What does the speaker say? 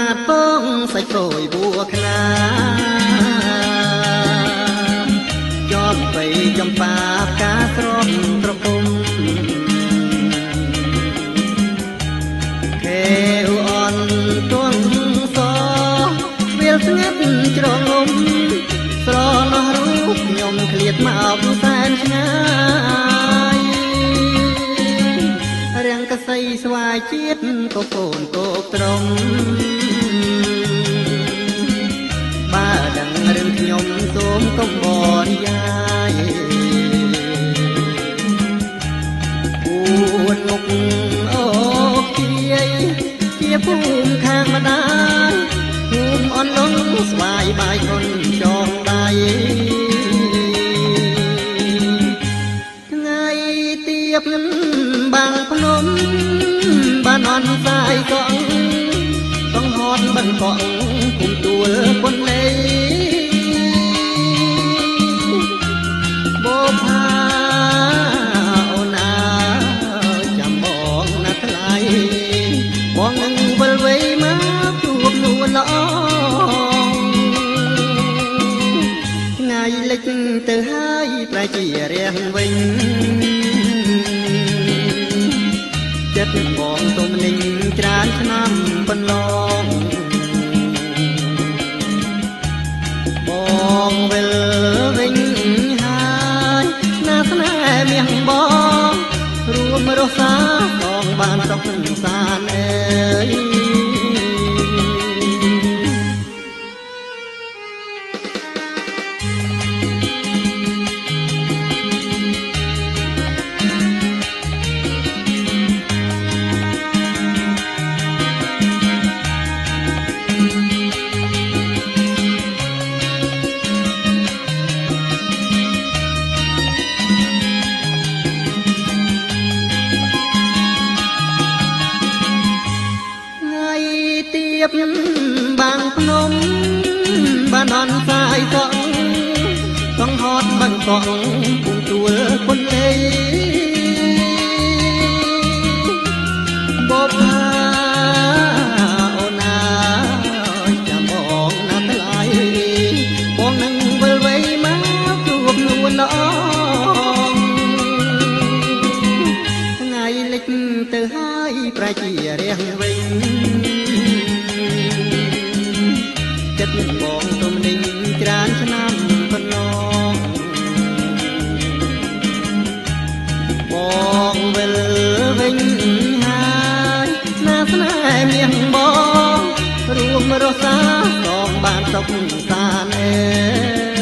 មាតពងសាច់ក្រួយបួខ្នាជាប់បីចំបាផ្កាស្រស់ត្រពុំខេវអនទួងសវាលស្ងាត់ជ្រងំស្រណោះរូបខ្ញុំឃ្លាតមកសែនឆ្ងាយរាំងកសីស្វាយជាតិក៏កូនកោកត្រង់បើដឹងរឿងខ្ញុំសូមកុំបនយាយពូនមុខអូជាយជាភូមិខាងម្ដាយភូមិអនលងស្វាយបាយគុនចងដៃថ្ងៃទៀបបាំងភ្នំបានអនសាយកងต้องហត់បិណ្ឌកងគុំទួលពុនលេបោផាអូនអើចាំបងណាស់ថ្លៃបងនឹងវិលវ័យមកជួបនួនល្អថ្ងៃលិចទៅហើយប្រែជារះវិញចិត្តបងទុំលិញច្រើនឆ្នាំបន្លងបងវិលវិញហើយណាស្នេហ៍មាសបងរួមរស់សាបងបានសុខសាន្តអើយបាំងភ្នំបានអនសាយកងต้องហត់បាំងកងពុំទួលពុនលេបបផាអូនអើយចាំបងណាស់ថ្លៃបងនឹងវិលវ័យមកជួបនួនល្អថ្ងៃលិចទៅហើយប្រែជារះវិញចិត្តបងទុំនឹងច្រើនឆ្នាំបន្លងបងវិលវិញហើយណាស្នេហ៍មាសបងរួមរស់សាសងបានសុខសាន្តអើ